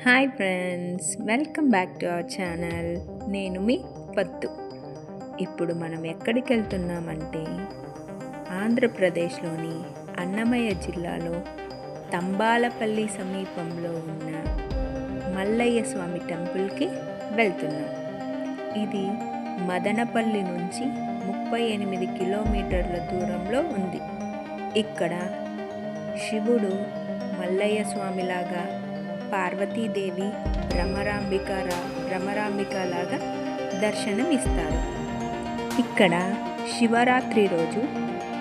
Hi friends, welcome back to our channel. నేను మీ పత్తు. ఇప్పుడు మనం ఎక్కడికి వెళ్తున్నామంటే ఆంధ్రప్రదేశ్లోని అన్నమయ్య జిల్లాలో తంబాలపల్లి సమీపంలో ఉన్న మల్లయ్య స్వామి టెంపుల్కి వెళ్తున్నాం. ఇది మదనపల్లి నుంచి 38 కిలోమీటర్ల దూరంలో ఉంది. ఇక్కడ శివుడు మల్లయ్య స్వామిలాగా, పార్వతీదేవి భ్రమరాంబికలాగా దర్శనమిస్తారు. ఇక్కడ శివరాత్రి రోజు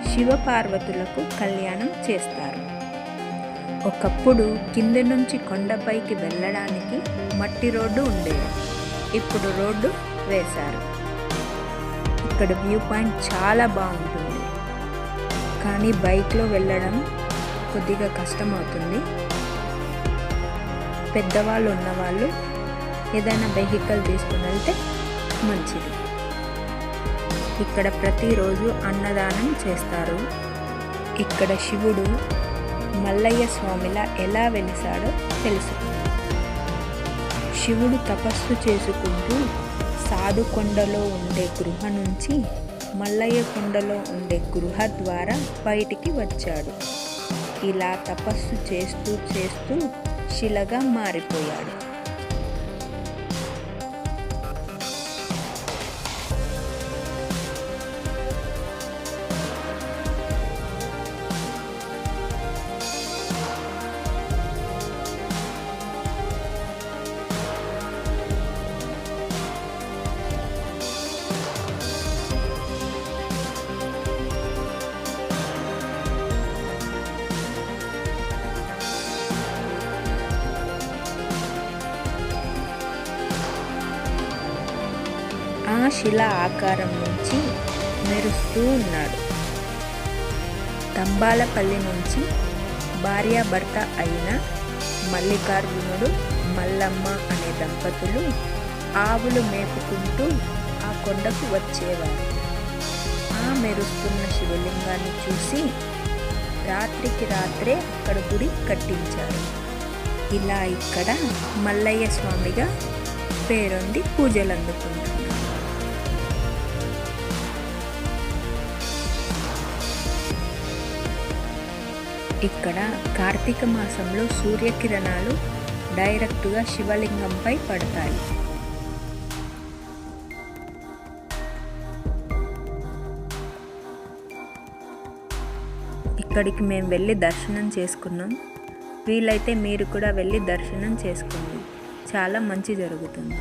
శివపార్వతులకు కళ్యాణం చేస్తారు. ఒకప్పుడు కింది నుంచి కొండపైకి వెళ్ళడానికి మట్టి రోడ్డు ఉండేది. ఇప్పుడు రోడ్డు వేశారు. ఇక్కడ వ్యూ పాయింట్ చాలా బాగుంటుంది, కానీ బైక్లో వెళ్ళడం కొద్దిగా కష్టం అవుతుంది. పెద్దవాళ్ళు ఉన్నవాళ్ళు ఏదైనా వెహికల్ తీసుకుని వెళ్తే మంచిది. ఇక్కడ ప్రతిరోజు అన్నదానం చేస్తారు. ఇక్కడ శివుడు మల్లయ్య స్వామిలా ఎలా వెలిసాడో తెలుసుకుందాం. శివుడు తపస్సు చేసుకుంటూ సాధుకొండలో ఉండే గృహ నుంచి మల్లయ్య కొండలో ఉండే గృహ ద్వారా బయటికి వచ్చాడు. ఇలా తపస్సు చేస్తూ చేస్తూ శిలగా మారిపోయాడు. ఆ శిల ఆకారం నుంచి మెరుస్తూ ఉన్నాడు. తంబాలపల్లి నుంచి భార్యాభర్త అయిన మల్లికార్జునుడు, మల్లమ్మ అనే దంపతులు ఆవులు మేపుకుంటూ ఆ కొండకు వచ్చేవారు. ఆ మెరుస్తున్న శివలింగాన్ని చూసి రాత్రికి రాత్రే అక్కడ గుడి కట్టించారు. ఇలా ఇక్కడ మల్లయ్య స్వామిగా పేరొంది పూజలు అందుకుంటున్నారు. ఇక్కడ కార్తీక మాసంలో సూర్యకిరణాలు డైరెక్టుగా శివలింగంపై పడతాయి. ఇక్కడికి మేము వెళ్ళి దర్శనం చేసుకున్నాం. వీలైతే మీరు కూడా వెళ్ళి దర్శనం చేసుకోండి, చాలా మంచి జరుగుతుంది.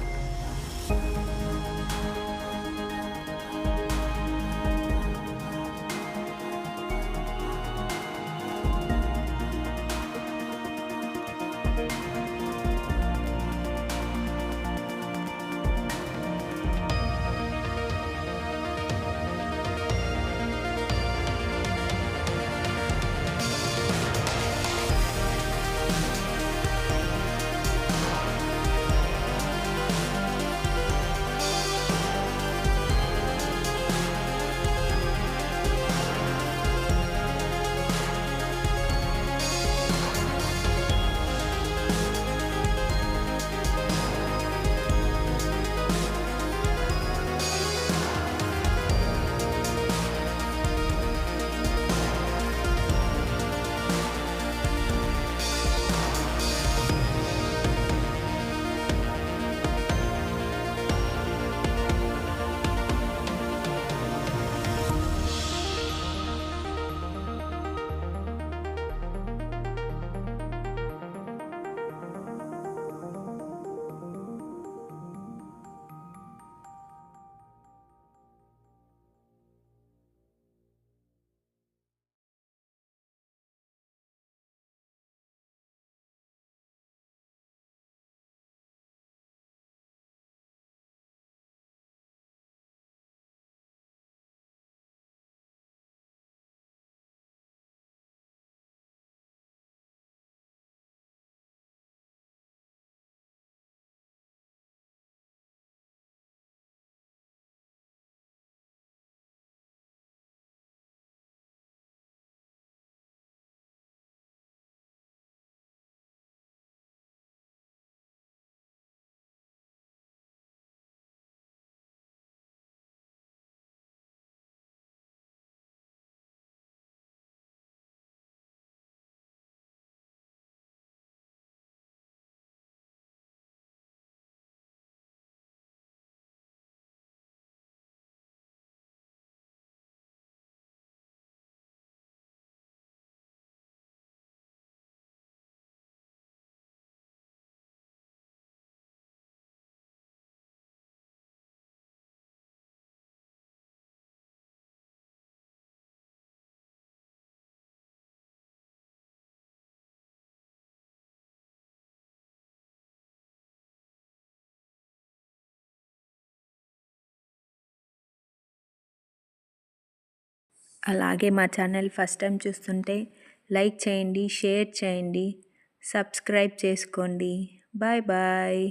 అలాగే మా ఛానల్ ఫస్ట్ టైం చూస్తుంటే లైక్ చేయండి, షేర్ చేయండి, సబ్స్క్రైబ్ చేసుకోండి. Bye bye.